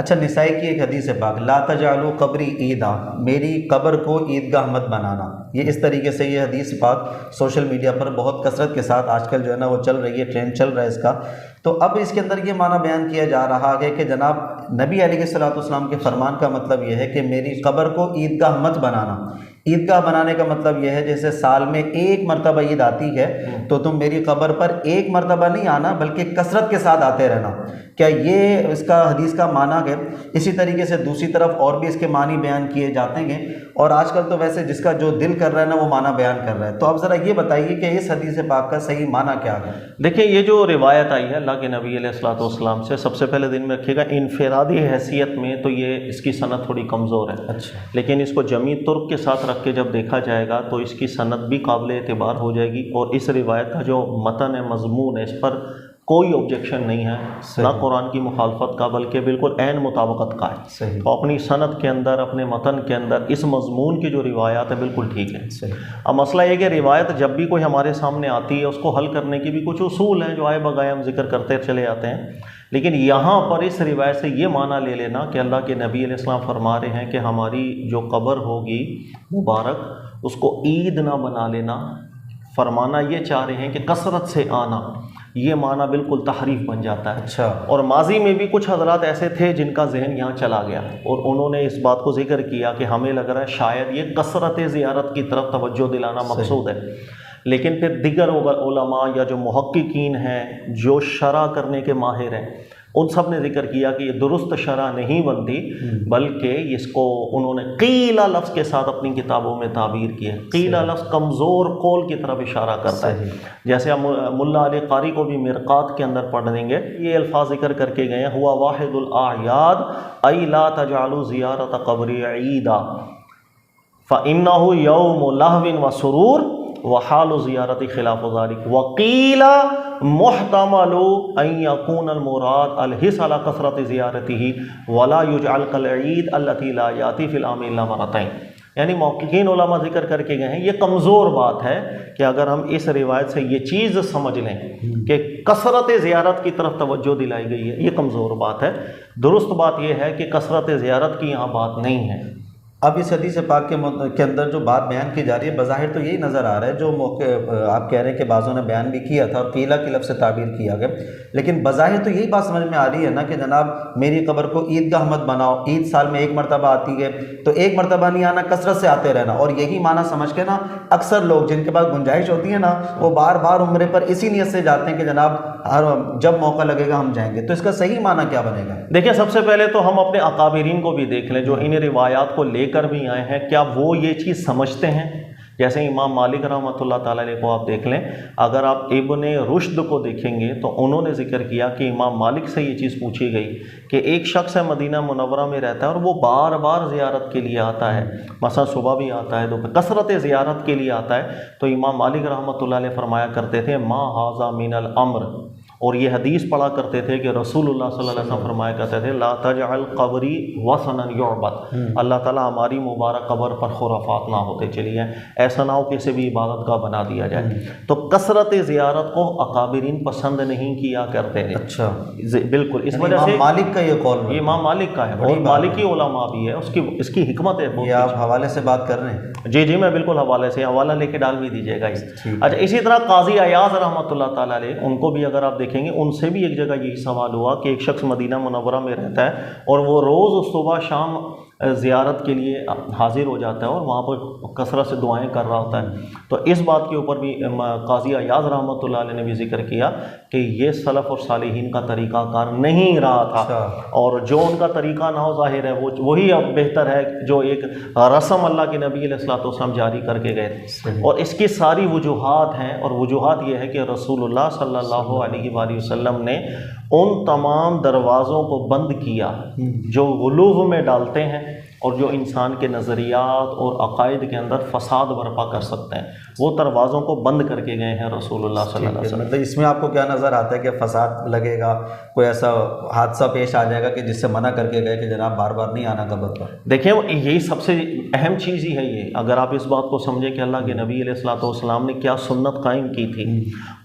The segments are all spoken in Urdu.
اچھا، نسائی کی ایک حدیث پاک، لا تجعلوا قبری عیدا، میری قبر کو عیدگاہ مت بنانا، یہ اس طریقے سے یہ حدیث پاک سوشل میڈیا پر بہت کثرت کے ساتھ آج کل جو ہے نا وہ چل رہی ہے، ٹرینڈ چل رہا ہے اس کا۔ تو اب اس کے اندر یہ معنی بیان کیا جا رہا ہے کہ جناب نبی علیہ الصلوۃ والسلام کے فرمان کا مطلب یہ ہے کہ میری قبر کو عیدگاہ مت بنانا۔ عیدگاہ بنانے کا مطلب یہ ہے جیسے سال میں ایک مرتبہ عید آتی ہے تو تم میری قبر پر ایک مرتبہ نہیں آنا بلکہ کثرت کے ساتھ آتے رہنا۔ کیا یہ اس کا حدیث کا معنی ہے؟ اسی طریقے سے دوسری طرف اور بھی اس کے معنی بیان کیے جاتے ہیں، اور آج کل تو ویسے جس کا جو دل کر رہا ہے نا وہ معنی بیان کر رہا ہے۔ تو اب ذرا یہ بتائیے کہ اس حدیث پاک کا صحیح معنی کیا ہے؟ دیکھیں، یہ جو روایت آئی ہے اللہ کے نبی علیہ الصلوۃ والسلام سے، سب سے پہلے دن میں رکھیے گا انفرادی حیثیت میں تو یہ اس کی سند تھوڑی کمزور ہے، اچھا، لیکن اس کو جمی طرق کے ساتھ رکھ کے جب دیکھا جائے گا تو اس کی سند بھی قابل اعتبار ہو جائے گی، اور اس روایت کا جو متن ہے، مضمون ہے، اس پر کوئی آبجیکشن نہیں ہے، نہ قرآن کی مخالفت کا بلکہ بالکل عین مطابقت کا ہے۔ صحیح۔ تو اپنی سند کے اندر، اپنے متن کے اندر اس مضمون کی جو روایات ہے بالکل ٹھیک ہے۔ صحیح۔ اب مسئلہ یہ کہ روایت جب بھی کوئی ہمارے سامنے آتی ہے اس کو حل کرنے کی بھی کچھ اصول ہیں جو آئے بغائے ہم ذکر کرتے چلے آتے ہیں، لیکن یہاں پر اس روایت سے یہ معنی لے لینا کہ اللہ کے نبی علیہ السلام فرما رہے ہیں کہ ہماری جو قبر ہوگی مبارک اس کو عید نہ بنا لینا، فرمانا یہ چاہ رہے ہیں کہ کثرت سے آنا، یہ معنی بالکل تحریف بن جاتا ہے۔ اچھا، اور ماضی میں بھی کچھ حضرات ایسے تھے جن کا ذہن یہاں چلا گیا اور انہوں نے اس بات کو ذکر کیا کہ ہمیں لگ رہا ہے شاید یہ کثرت زیارت کی طرف توجہ دلانا مقصود ہے، لیکن پھر دیگر علماء یا جو محققین ہیں، جو شرح کرنے کے ماہر ہیں، ان سب نے ذکر کیا کہ یہ درست شرح نہیں بنتی، بلکہ اس کو انہوں نے قیلہ لفظ کے ساتھ اپنی کتابوں میں تعبیر کیا ہے۔ قیلہ لفظ کمزور قول کی طرف اشارہ کرتا ہے، جیسے ہم ملا علی قاری کو بھی مرقات کے اندر پڑھ دیں گے، یہ الفاظ ذکر کر کے گئے ہیں، ہوا واحد الاعیاد ای لا تجعلوا زیارت قبری عیدا فإنہ یوم لہو و سرور وحال زیارت خلاف ذلك وقیل محتمل ان یکون المراد الحث علی کثرت زیارته ولا یجعل کالعید التي لا یاتی فی العام الا مرتين۔ یعنی محققین علماء ذکر کر کے گئے ہیں یہ کمزور بات ہے کہ اگر ہم اس روایت سے یہ چیز سمجھ لیں کہ کثرت زیارت کی طرف توجہ دلائی گئی ہے، یہ کمزور بات ہے۔ درست بات یہ ہے کہ کثرت زیارت کی یہاں بات نہیں ہے۔ اب اس حدیث پاک کے اندر جو بات بیان کی جا رہی ہے بظاہر تو یہی نظر آ رہا ہے، جو موقع آپ کہہ رہے ہیں کہ بعضوں نے بیان بھی کیا تھا اور قیلہ کے لفظ سے تعبیر کیا گیا، لیکن بظاہر تو یہی بات سمجھ میں آ رہی ہے نا کہ جناب میری قبر کو عیدگاہ مت بناؤ، عید سال میں ایک مرتبہ آتی ہے تو ایک مرتبہ نہیں آنا، کثرت سے آتے رہنا، اور یہی معنی سمجھ کے نا اکثر لوگ جن کے پاس گنجائش ہوتی ہے نا وہ بار بار عمرے پر اسی نیت سے جاتے ہیں کہ جناب جب موقع لگے گا ہم جائیں گے۔ تو اس کا صحیح معنی کیا بنے گا؟ دیکھیں، سب سے پہلے تو ہم اپنے اکابرین کو بھی دیکھ لیں جو ان روایات کو لے کر بھی آئے ہیں، کیا وہ یہ چیز سمجھتے ہیں؟ جیسے امام مالک رحمۃ اللہ تعالیٰ علیہ کو آپ دیکھ لیں، اگر آپ ابن رشد کو دیکھیں گے تو انہوں نے ذکر کیا کہ امام مالک سے یہ چیز پوچھی گئی کہ ایک شخص ہے مدینہ منورہ میں رہتا ہے اور وہ بار بار زیارت کے لیے آتا ہے، مثلا صبح بھی آتا ہے، دوپہر کثرت زیارت کے لیے آتا ہے، تو امام مالک رحمۃ اللہ علیہ فرمایا کرتے تھے ما ھذا من الامر، اور یہ حدیث پڑھا کرتے تھے کہ رسول اللہ صلی اللہ علیہ وسلم فرمایا کرتے تھے لا تجعل قبری وثنا یعبد، اللہ تعالیٰ ہماری مبارک قبر پر خرافات نہ ہوتے چلی ہیں، ایسا نہ ہو کہ اسے بھی عبادت کا بنا دیا جائے۔ تو کثرت زیارت کو اکابرین پسند نہیں کیا کرتے ہیں۔ اچھا، بالکل، اس وجہ سے امام مالک کا یہ قول ہے، یہ امام مالک کا ہے، اور مالکی علماء بھی ہے، اس کی حکمت ہے بہت۔ یہ آپ حوالے سے بات کر رہے ہیں؟ جی میں بالکل حوالے سے حوالہ لے کے ڈال بھی دیجیے گا۔ اچھا، اسی طرح قاضی ایاز رحمۃ اللہ تعالیٰ علیہ، ان کو بھی اگر آپ دیکھیں گے ان سے بھی ایک جگہ یہی سوال ہوا کہ ایک شخص مدینہ منورہ میں رہتا ہے اور وہ روز صبح شام زیارت کے لیے حاضر ہو جاتا ہے اور وہاں پر کثرت سے دعائیں کر رہا ہوتا ہے، تو اس بات کے اوپر بھی قاضی ایاز رحمۃ اللہ علیہ نے بھی ذکر کیا کہ یہ سلف اور صالحین کا طریقہ کار نہیں رہا تھا، اور جو ان کا طریقہ نہ ہو ظاہر ہے وہی اب بہتر ہے جو ایک رسم اللہ کے نبی علیہ الصلوۃ والسلام جاری کر کے گئے تھے، اور اس کی ساری وجوہات ہیں، اور وجوہات یہ ہے کہ رسول اللہ صلی اللہ علیہ وآلہ وسلم نے ان تمام دروازوں کو بند کیا جو غلو میں ڈالتے ہیں، اور جو انسان کے نظریات اور عقائد کے اندر فساد برپا کر سکتے ہیں، وہ دروازوں کو بند کر کے گئے ہیں رسول اللہ صلی اللہ علیہ وسلم۔ مطلب اس میں آپ کو کیا نظر آتا ہے کہ فساد لگے گا، کوئی ایسا حادثہ پیش آ جائے گا کہ جس سے منع کر کے گئے کہ جناب بار بار نہیں آنا قبر پر؟ دیکھیں یہی سب سے اہم چیز ہی ہے یہ، اگر آپ اس بات کو سمجھیں کہ اللہ کے نبی علیہ الصلوۃ والسلام نے کیا سنت قائم کی تھی۔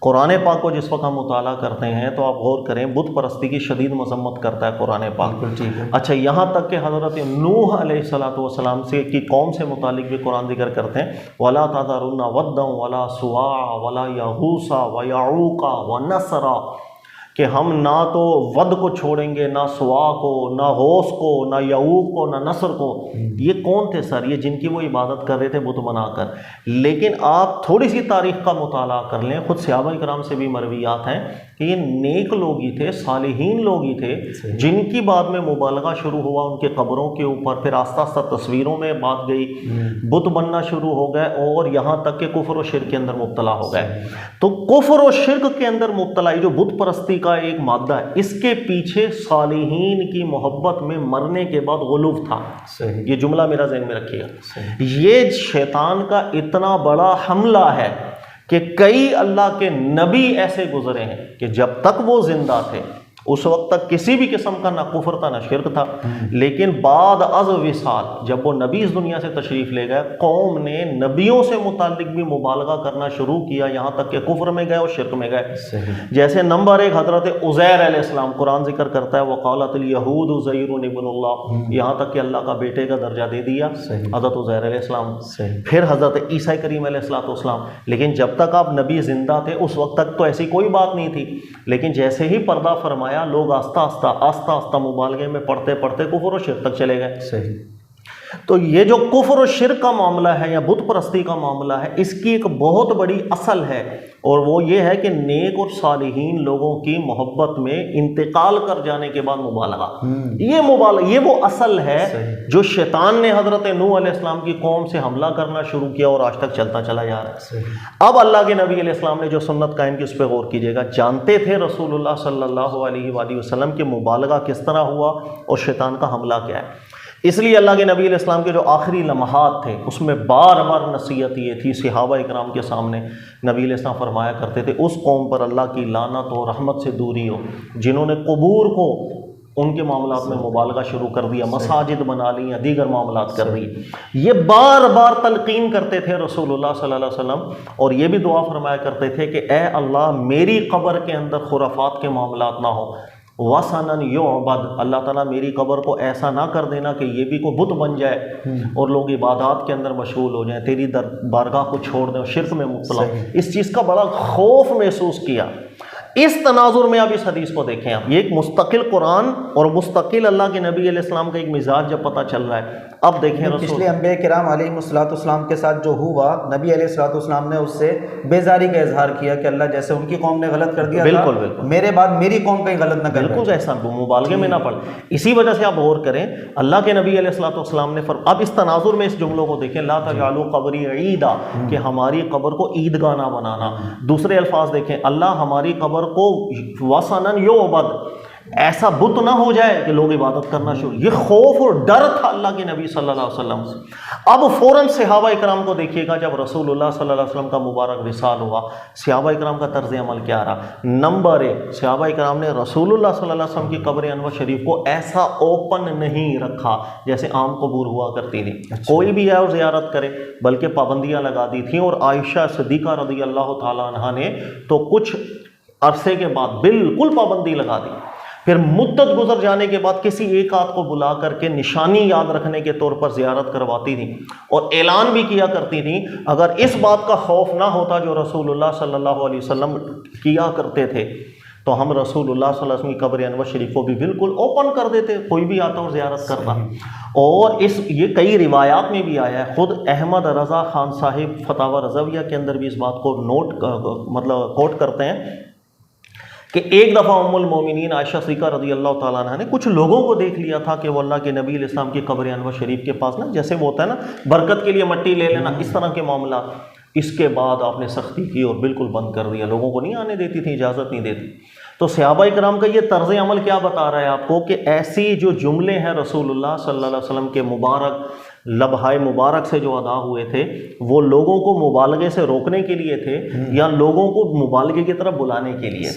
قرآن پاک کو جس وقت ہم مطالعہ کرتے ہیں تو آپ غور کریں، بت پرستی کی شدید مذمت کرتا ہے قرآن پاک۔ ٹھیک ہے۔ اچھا، یہاں تک کہ حضرت نوح علیہ الصلوۃ والسلام سے کی قوم سے متعلق بھی قرآن ذکر کرتے ہیں، وَلَا تَذَرُنَّ وَدًّا وَلَا سُوَاعًا وَلَا يَغُوثَ وَيَعُوقَ وَنَسْرًا، کہ ہم نہ تو ود کو چھوڑیں گے، نہ سوا کو، نہ غوث کو، نہ یعوق کو، نہ نصر کو۔ یہ کون تھے سر؟ یہ جن کی وہ عبادت کر رہے تھے بت بنا کر۔ لیکن آپ تھوڑی سی تاریخ کا مطالعہ کر لیں، خود صحابہ کرام سے بھی مرویات ہیں کہ یہ نیک لوگ ہی تھے، صالحین لوگ ہی تھے، جن کی بعد میں مبالغہ شروع ہوا ان کے قبروں کے اوپر، پھر آہستہ آہستہ تصویروں میں بات گئی، بت بننا شروع ہو گئے، اور یہاں تک کہ کفر و شرک کے اندر مبتلا ہو گئے۔ تو کفر و شرک کے اندر مبتلا جو بت پرستی کا ایک مادہ ہے، اس کے پیچھے صالحین کی محبت میں مرنے کے بعد غلو تھا۔ یہ جملہ میرا ذہن میں رکھیے گا۔ یہ شیطان کا اتنا بڑا حملہ ہے کہ کئی اللہ کے نبی ایسے گزرے ہیں کہ جب تک وہ زندہ تھے اس وقت تک کسی بھی قسم کا نہ کفر تھا نہ شرک تھا، لیکن بعد از وصال جب وہ نبی اس دنیا سے تشریف لے گئے، قوم نے نبیوں سے متعلق بھی مبالغہ کرنا شروع کیا، یہاں تک کہ کفر میں گئے اور شرک میں گئے۔ جیسے نمبر 1 حضرت عزیر علیہ السلام، قرآن ذکر کرتا ہے وقالت الیہود عزیر ابن اللہ، یہاں تک کہ اللہ کا بیٹے کا درجہ دے دیا حضرت عزیر علیہ السلام۔ پھر حضرت عیسیٰ کریم علیہ السلام، لیکن جب تک آپ نبی زندہ تھے اس وقت تک تو ایسی کوئی بات نہیں تھی، لیکن جیسے ہی پردہ فرمایا لوگ آہستہ آہستہ مبالغے میں پڑھتے پڑھتے کفر و شرک تک چلے گئے۔ تو یہ جو کفر و شرک کا معاملہ ہے یا بت پرستی کا معاملہ ہے، اس کی ایک بہت بڑی اصل ہے، اور وہ یہ ہے کہ نیک اور صالحین لوگوں کی محبت میں انتقال کر جانے کے بعد مبالغہ، یہ وہ اصل ہے جو شیطان نے حضرت نوح علیہ السلام کی قوم سے حملہ کرنا شروع کیا اور آج تک چلتا چلا جا رہا ہے۔ اب اللہ کے نبی علیہ السلام نے جو سنت قائم کی اس پہ غور کیجیے گا، جانتے تھے رسول اللہ صلی اللہ علیہ وآلہ وسلم کہ مبالغہ کس طرح ہوا اور شیطان کا حملہ کیا ہے، اس لیے اللہ کے نبی علیہ السلام کے جو آخری لمحات تھے اس میں بار بار نصیحت یہ تھی صحابہ اکرام کے سامنے، نبی علیہ السلام فرمایا کرتے تھے اس قوم پر اللہ کی لعنت و رحمت سے دوری ہو جنہوں نے قبور کو ان کے معاملات میں مبالغہ شروع کر دیا، مساجد بنا لی یا دیگر معاملات کر دی۔ یہ بار بار تلقین کرتے تھے رسول اللہ صلی اللہ علیہ وسلم، اور یہ بھی دعا فرمایا کرتے تھے کہ اے اللہ میری قبر کے اندر خرافات کے معاملات نہ ہو، وَسَنًا يُعْبَدْ، اللہ تعالیٰ میری قبر کو ایسا نہ کر دینا کہ یہ بھی کوئی بت بن جائے اور لوگ عبادات کے اندر مشغول ہو جائیں، تیری بارگاہ کو چھوڑ دیں، شرک میں مبتلا۔ اس چیز کا بڑا خوف محسوس کیا۔ اس تناظر میں آپ اس حدیث کو دیکھیں، آپ یہ ایک مستقل قرآن اور مستقل اللہ کے نبی علیہ السلام کا ایک مزاج جب پتہ چل رہا ہے۔ اب دیکھیں پچھلے انبیاء کرام علیہ السلام کے ساتھ جو ہوا، نبی علیہ السلام نے اس سے بیزاری کا اظہار کیا کہ اللہ جیسے ان کی قوم نے غلط کر دیا بالکل میرے بعد میری قوم کہیں غلط نہ کرے، بالکل ایسا مبالغے میں نہ پڑ۔ اسی وجہ سے آپ غور کریں، اللہ کے نبی علیہ السلام نے اب اس تناظر میں اس جملوں کو دیکھیں، لا تجعلوا قبری عیدا، کہ ہماری قبر کو عیدگاہ نہ بنانا۔ دوسرے الفاظ دیکھیں، اللہ ہماری قبر کو وثنا یعبد، ایسا بت نہ ہو جائے کہ لوگ عبادت کرنا شروع۔ یہ خوف اور ڈر تھا اللہ کے نبی صلی اللہ علیہ وسلم سے۔ اب فوراً صحابہ اکرام کو دیکھیے گا، جب رسول اللہ صلی اللہ علیہ وسلم کا مبارک وصال ہوا، صحابہ اکرام کا طرز عمل کیا رہا؟ نمبر 1، صحابہ اکرام نے رسول اللہ صلی اللہ علیہ وسلم کی قبر انور شریف کو ایسا اوپن نہیں رکھا جیسے عام قبور ہوا کرتی تھی، کوئی بھی آئے اور زیارت کرے، بلکہ پابندیاں لگا دی تھیں، اور عائشہ صدیقہ رضی اللہ تعالیٰ عنہا نے تو کچھ عرصے کے بعد بالکل پابندی لگا دی۔ پھر مدت گزر جانے کے بعد کسی ایک آدھ کو بلا کر کے نشانی یاد رکھنے کے طور پر زیارت کرواتی تھیں، اور اعلان بھی کیا کرتی تھیں اگر اس بات کا خوف نہ ہوتا جو رسول اللہ صلی اللہ علیہ وسلم کیا کرتے تھے تو ہم رسول اللہ صلی اللہ علیہ وسلم کی قبر انور شریف کو بھی بالکل اوپن کر دیتے، کوئی بھی آتا اور زیارت کرتا۔ اور یہ کئی روایات میں بھی آیا ہے، خود احمد رضا خان صاحب فتاوی رضویہ کے اندر بھی اس بات کو کوٹ کرتے ہیں کہ ایک دفعہ ام المومنین عائشہ صدیقہ رضی اللہ تعالیٰ عنہ نے کچھ لوگوں کو دیکھ لیا تھا کہ وہ اللہ کے نبی علیہ السلام کی قبر انور شریف کے پاس نا، جیسے وہ ہوتا ہے نا برکت کے لیے مٹی لے لینا، اس طرح کے معاملات۔ اس کے بعد آپ نے سختی کی اور بالکل بند کر دیا، لوگوں کو نہیں آنے دیتی تھی، اجازت نہیں دیتی۔ تو صحابہ کرام کا یہ طرز عمل کیا بتا رہا ہے آپ کو کہ ایسی جو جملے ہیں رسول اللہ صلی اللہ علیہ وسلم کے مبارک لبھائے مبارک سے جو ادا ہوئے تھے وہ لوگوں کو مبالغے سے روکنے کے لیے تھے یا لوگوں کو مبالغے کی طرف بلانے کے لیے؟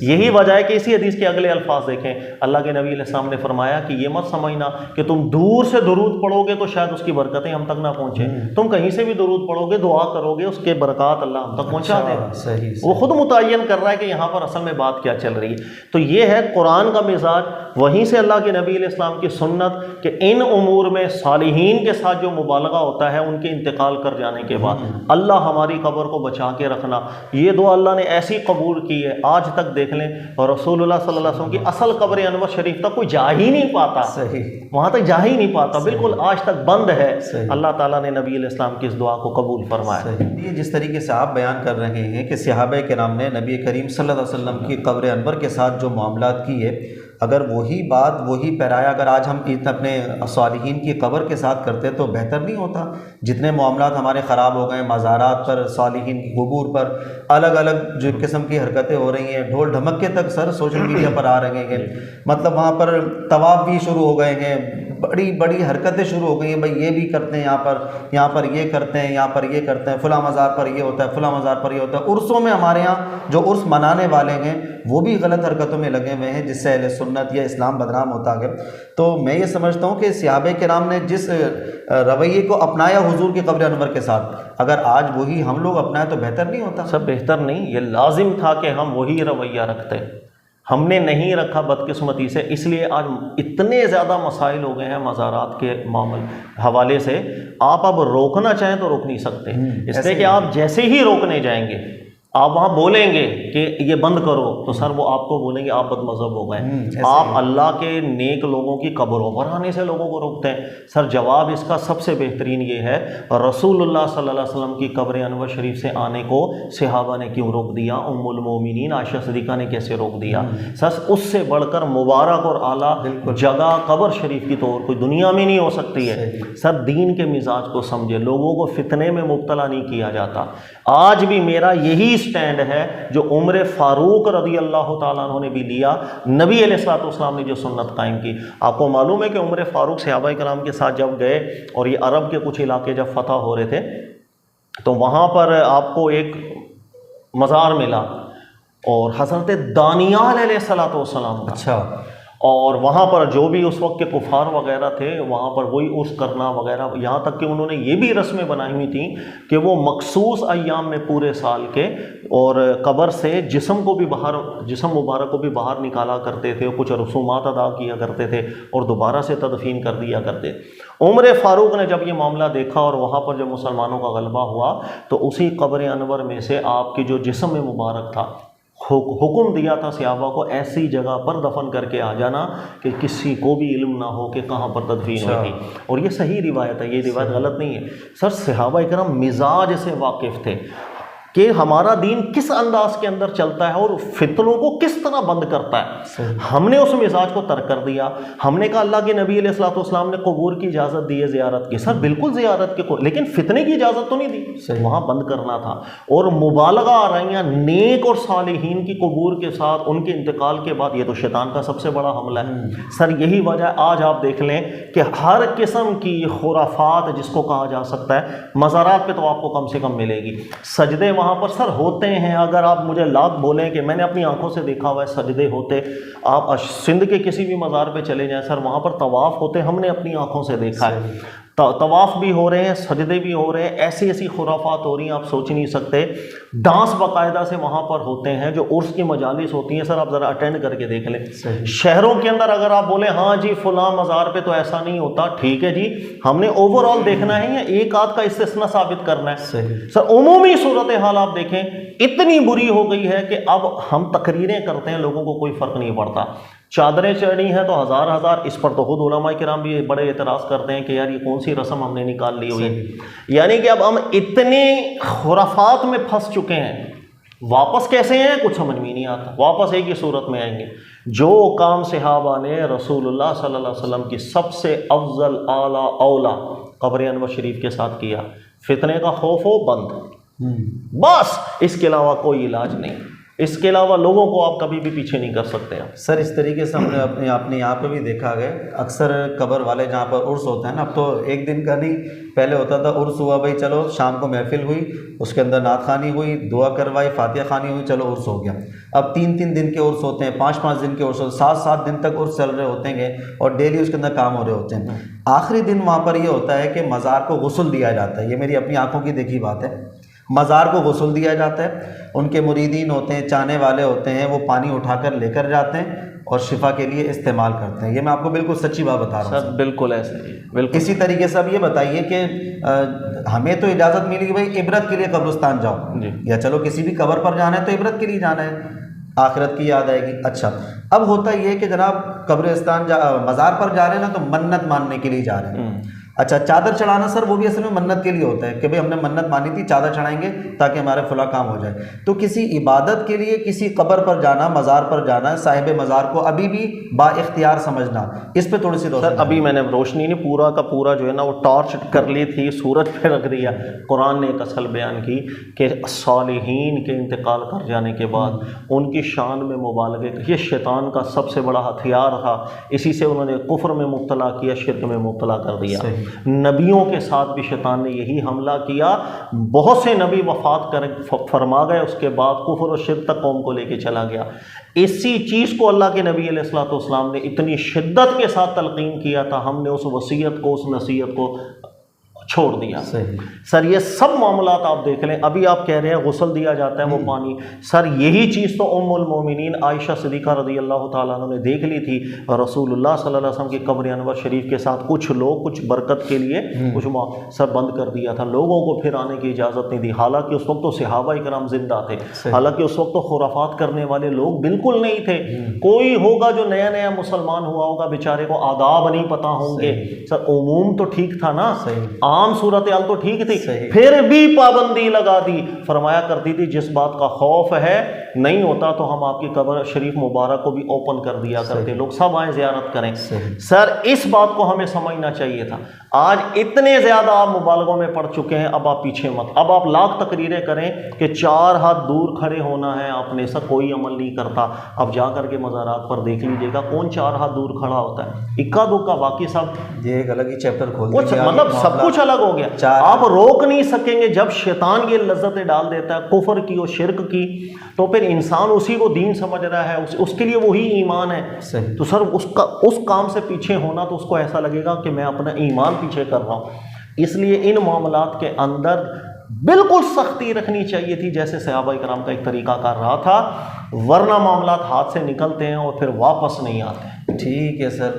یہی وجہ ہے کہ اسی حدیث کے اگلے الفاظ دیکھیں، اللہ کے نبی علیہ السلام نے فرمایا کہ یہ مت سمجھنا کہ تم دور سے درود پڑھو گے تو شاید اس کی برکتیں ہم تک نہ پہنچیں، تم کہیں سے بھی درود پڑھو گے، دعا کرو گے، اس کے برکات اللہ ہم تک پہنچا دے گا۔ وہ خود متعین کر رہا ہے کہ یہاں پر اصل میں بات کیا چل رہی ہے۔ تو یہ ہے قرآن کا مزاج، وہیں سے اللہ کے نبی علیہ السلام کی سنت کہ ان امور میں صالحین کے ساتھ جو مبالغہ ہوتا ہے ان کے انتقال کر جانے کے بعد اللہ ہماری قبر کو بچا کے رکھنا، یہ دعا اللہ نے ایسی قبول کی ہے آج تک دیکھ لیں، اور رسول اللہ صلی اللہ علیہ وسلم کی اصل قبر انور شریف تک کوئی جا ہی نہیں پاتا، وہاں تک جا ہی نہیں پاتا، بالکل آج تک بند ہے۔ اللہ تعالیٰ نے نبی علیہ السلام کی اس دعا کو قبول فرمایا۔ یہ جس طریقے سے آپ بیان کر رہے ہیں کہ صحابہ کرام نے نبی کریم صلی اللہ علیہ وسلم کی قبر انور کے ساتھ جو معاملات کیے، اگر وہی بات وہی پیرایا اگر آج ہم اپنے صالحین کی قبر کے ساتھ کرتے تو بہتر نہیں ہوتا؟ جتنے معاملات ہمارے خراب ہو گئے، مزارات پر، صالحین کی قبور پر الگ الگ جو قسم کی حرکتیں ہو رہی ہیں، ڈھول ڈھمکے تک سر سوشل میڈیا پر آ رہے ہیں، مطلب وہاں پر طواف بھی شروع ہو گئے ہیں، بڑی بڑی حرکتیں شروع ہو گئی ہیں، بھائی یہ بھی کرتے ہیں، یہاں پر یہ کرتے ہیں، یہاں پر یہ کرتے ہیں، فلاں مزار پر یہ ہوتا ہے، فلاں مزار پر یہ ہوتا ہے۔ عرسوں میں ہمارے ہاں جو عرس منانے والے ہیں وہ بھی غلط حرکتوں میں لگے ہوئے ہیں، جس سے اہل سنت یا اسلام بدنام ہوتا ہے۔ تو میں یہ سمجھتا ہوں کہ صحابہ کرام نے جس رویے کو اپنایا حضور کی قبر انور کے ساتھ، اگر آج وہی ہم لوگ اپنائیں تو بہتر نہیں ہوتا؟ سب بہتر نہیں، یہ لازم تھا کہ ہم وہی رویہ رکھتے، ہم نے نہیں رکھا بدقسمتی سے، اس لیے آج اتنے زیادہ مسائل ہو گئے ہیں مزارات کے حوالے سے، آپ اب روکنا چاہیں تو روک نہیں سکتے، اس لیے کہ آپ جیسے ہی روکنے جائیں گے، آپ وہاں بولیں گے کہ یہ بند کرو تو سر وہ آپ کو بولیں گے آپ بد مذہب ہو گئے۔ آپ اللہ کے نیک لوگوں کی قبروں پر آنے سے لوگوں کو روکتے ہیں۔ سر جواب اس کا سب سے بہترین یہ ہے، رسول اللہ صلی اللہ علیہ وسلم کی قبر انور شریف سے آنے کو صحابہ نے کیوں روک دیا؟ ام المومنین عائشہ صدیقہ نے کیسے روک دیا؟ سر اس سے بڑھ کر مبارک اور اعلیٰ جگہ قبر شریف کی تو اور کوئی دنیا میں نہیں ہو سکتی ہے۔ سر دین کے مزاج کو سمجھے، لوگوں کو فتنے میں مبتلا نہیں کیا جاتا۔ آج بھی میرا یہی سٹینڈ ہے جو عمر فاروق رضی اللہ تعالیٰ عنہ نے بھی لیا، نبی علیہ الصلوۃ والسلام نے جو سنت قائم کی۔ آپ کو معلوم ہے کہ عمر فاروق صحابہ کرام کے ساتھ جب گئے اور یہ عرب کے کچھ علاقے جب فتح ہو رہے تھے تو وہاں پر آپ کو ایک مزار ملا اور حضرت دانیال علیہ الصلوۃ والسلام کا، اچھا، اور وہاں پر جو بھی اس وقت کے کفار وغیرہ تھے وہاں پر وہی عرس کرنا وغیرہ، یہاں تک کہ انہوں نے یہ بھی رسمیں بنائی ہوئی تھیں کہ وہ مخصوص ایام میں پورے سال کے اور قبر سے جسم مبارک کو بھی باہر نکالا کرتے تھے، کچھ رسومات ادا کیا کرتے تھے اور دوبارہ سے تدفین کر دیا کرتے۔ عمر فاروق نے جب یہ معاملہ دیکھا اور وہاں پر جب مسلمانوں کا غلبہ ہوا تو اسی قبر انور میں سے آپ کی جو جسم مبارک تھا حکم دیا تھا صحابہ کو ایسی جگہ پر دفن کر کے آ جانا کہ کسی کو بھی علم نہ ہو کہ کہاں پر تدفین ہوئی تھی، اور یہ صحیح روایت ہے، یہ روایت غلط نہیں ہے۔ سر صحابہ کرام مزاج سے واقف تھے کہ ہمارا دین کس انداز کے اندر چلتا ہے اور فتنوں کو کس طرح بند کرتا ہے۔ ہم نے اس مزاج کو ترک کر دیا، ہم نے کہا اللہ کے نبی علیہ الصلوۃ والسلام نے قبور کی اجازت دی ہے زیارت کی، سر بالکل زیارت کی، لیکن فتنے کی اجازت تو نہیں دی، وہاں بند کرنا تھا۔ اور مبالغہ آ رہی ہیں نیک اور صالحین کی قبور کے ساتھ ان کے انتقال کے بعد، یہ تو شیطان کا سب سے بڑا حملہ ہے۔ سر یہی وجہ ہے آج آپ دیکھ لیں کہ ہر قسم کی خرافات جس کو کہا جا سکتا ہے مزارات پہ تو آپ کو کم سے کم ملے گی۔ سجدے وہاں پر سر ہوتے ہیں، اگر آپ مجھے لاکھ بولیں کہ میں نے اپنی آنکھوں سے دیکھا ہوا ہے سجدے ہوتے، آپ سندھ کے کسی بھی مزار پہ چلے جائیں سر وہاں پر طواف ہوتے، ہم نے اپنی آنکھوں سے دیکھا ہے، طواف بھی ہو رہے ہیں، سجدے بھی ہو رہے ہیں، ایسی ایسی خرافات ہو رہی ہیں آپ سوچ نہیں سکتے۔ ڈانس باقاعدہ سے وہاں پر ہوتے ہیں، جو عرس کی مجالس ہوتی ہیں سر آپ ذرا اٹینڈ کر کے دیکھ لیں۔ شہروں کے اندر اگر آپ بولیں ہاں جی فلاں مزار پہ تو ایسا نہیں ہوتا، ٹھیک ہے جی، ہم نے اوور آل دیکھنا ہے یا ایک آدھ کا استثناء ثابت کرنا ہے؟ سر عمومی صورتحال آپ دیکھیں اتنی بری ہو گئی ہے کہ اب ہم تقریریں کرتے ہیں لوگوں کو کوئی فرق نہیں پڑتا، چادریں چڑھی ہیں تو ہزار اس پر تو خود علماء کرام بھی بڑے اعتراض کرتے ہیں کہ یار یہ کون سی رسم ہم نے نکال لی ہوئی ہے۔ یعنی کہ اب ہم اتنے خرافات میں پھنس چکے ہیں، واپس کیسے ہیں کچھ سمجھ میں نہیں آتا، واپس ایک ہی صورت میں آئیں گے، جو کام صحابہ نے رسول اللہ صلی اللہ علیہ وسلم کی سب سے افضل اعلیٰ اولا قبر انور شریف کے ساتھ کیا، فتنے کا خوف ہو بند، بس اس کے علاوہ کوئی علاج نہیں۔ اس کے علاوہ لوگوں کو آپ کبھی بھی پیچھے نہیں کر سکتے ہیں. سر اس طریقے سے ہم نے اپنے یہاں پہ بھی دیکھا گیا، اکثر قبر والے جہاں پر عرس ہوتا ہے نا، اب تو ایک دن کا نہیں، پہلے ہوتا تھا عرس ہوا بھائی چلو شام کو محفل ہوئی، اس کے اندر نعت خوانی ہوئی، دعا کروائی، فاتحہ خوانی ہوئی، چلو عرس ہو گیا. اب 3 دن کے عرس ہوتے ہیں، 5 دن کے عرس ہوتے ہیں، 7 دن تک عرس چل رہے ہوتے ہیں اور ڈیلی اس کے اندر کام ہو رہے ہوتے ہیں. آخری دن وہاں پر یہ ہوتا ہے کہ مزار کو غسل دیا جاتا ہے. یہ میری اپنی آنکھوں کی دیکھی بات ہے. مزار کو غسل دیا جاتا ہے، ان کے مریدین ہوتے ہیں، چاہنے والے ہوتے ہیں، وہ پانی اٹھا کر لے کر جاتے ہیں اور شفا کے لیے استعمال کرتے ہیں. یہ میں آپ کو بالکل سچی بات بتا رہا ہوں سر. بالکل ایسے ہی بالکل. اسی طریقے سے اب یہ بتائیے کہ ہمیں تو اجازت ملی کہ بھائی عبرت کے لیے قبرستان جاؤ جی. یا چلو کسی بھی قبر پر جانا ہے تو عبرت کے لیے جانا ہے، آخرت کی یاد آئے گی. اچھا اب ہوتا یہ کہ جناب قبرستان مزار پر جا رہے ہیں نا تو منت ماننے کے لیے جا رہے ہیں. اچھا چادر چڑھانا سر وہ بھی اصل میں منت کے لیے ہوتا ہے کہ بھئی ہم نے منت مانی تھی، چادر چڑھائیں گے تاکہ ہمارے فلاں کام ہو جائے. تو کسی عبادت کے لیے کسی قبر پر جانا، مزار پر جانا، صاحب مزار کو ابھی بھی با اختیار سمجھنا، اس پہ تھوڑی سی روشنی. سر ابھی میں نے روشنی نہیں، پورا کا پورا جو ہے نا وہ ٹارچ کر لی تھی، سورج پہ رکھ دیا. قرآن نے ایک اصل بیان کی کہ صالحین کے انتقال کر جانے کے بعد ان کی شان میں مبالغے، یہ شیطان کا سب سے بڑا ہتھیار تھا، اسی سے انہوں نے کفر میں مبتلا کیا، شرک میں مبتلا کر دیا. نبیوں کے ساتھ بھی شیطان نے یہی حملہ کیا. بہت سے نبی وفات کر فرما گئے، اس کے بعد کفر و شرک تک قوم کو لے کے چلا گیا. اسی چیز کو اللہ کے نبی علیہ الصلوۃ والسلام نے اتنی شدت کے ساتھ تلقین کیا تھا، ہم نے اس وصیت کو، اس نصیحت کو چھوڑ دیا. سر یہ سب معاملات آپ دیکھ لیں. ابھی آپ کہہ رہے ہیں غسل دیا جاتا ہے وہ پانی، سر یہی چیز تو ام المومنین عائشہ صدیقہ رضی اللہ تعالیٰ عنہ نے دیکھ لی تھی. رسول اللہ صلی اللہ علیہ وسلم کی قبر انور شریف کے ساتھ کچھ لوگ کچھ برکت کے لیے کچھ سر بند کر دیا تھا، لوگوں کو پھر آنے کی اجازت نہیں دی. حالانکہ اس وقت تو صحابہ کرام زندہ تھے، حالانکہ اس وقت تو خرافات کرنے والے لوگ بالکل نہیں تھے. کوئی ہوگا جو نیا نیا مسلمان ہوا ہوگا، بیچارے کو آداب نہیں پتہ ہوں گے. سر عموم تو ٹھیک تھا نا، عام صورتحال تو ٹھیک تھی، پھر بھی پابندی لگا دی. فرمایا کرتی تھی جس بات کا خوف ہے نہیں ہوتا تو ہم آپ کی قبر شریف مبارک کو بھی اوپن کر دیا کرتے، لوگ سب آئیں زیارت کریں. سر اس بات کو ہمیں سمجھنا چاہیے تھا. آج اتنے زیادہ آپ مبالغوں میں پڑ چکے ہیں، اب آپ پیچھے مت. اب آپ لاکھ تقریریں کریں کہ 4 ہاتھ دور کھڑے ہونا ہے آپ نے، سر کوئی عمل نہیں کرتا. اب جا کر کے مزارات پر دیکھ لیجیے گا کون 4 ہاتھ دور کھڑا ہوتا ہے، اکا دکا. باقی سب یہ ایک الگ ہی چیپٹر کھول دیا، مطلب سب کچھ الگ ہو گیا. آپ روک نہیں سکیں گے. جب شیطان یہ لذتیں ڈال دیتا ہے کفر کی اور شرک کی، تو پھر انسان اسی کو دین سمجھ رہا ہے، اس کے لیے وہی ایمان ہے. تو سر اس کام سے پیچھے ہونا تو اس کو ایسا لگے گا کہ میں اپنا ایمان پیچھے کر رہا ہوں. اس لیے ان معاملات کے اندر بالکل سختی رکھنی چاہیے تھی جیسے صحابہ کرام کا ایک طریقہ کار رہا تھا، ورنہ معاملات ہاتھ سے نکلتے ہیں اور پھر واپس نہیں آتے. ٹھیک ہے سر.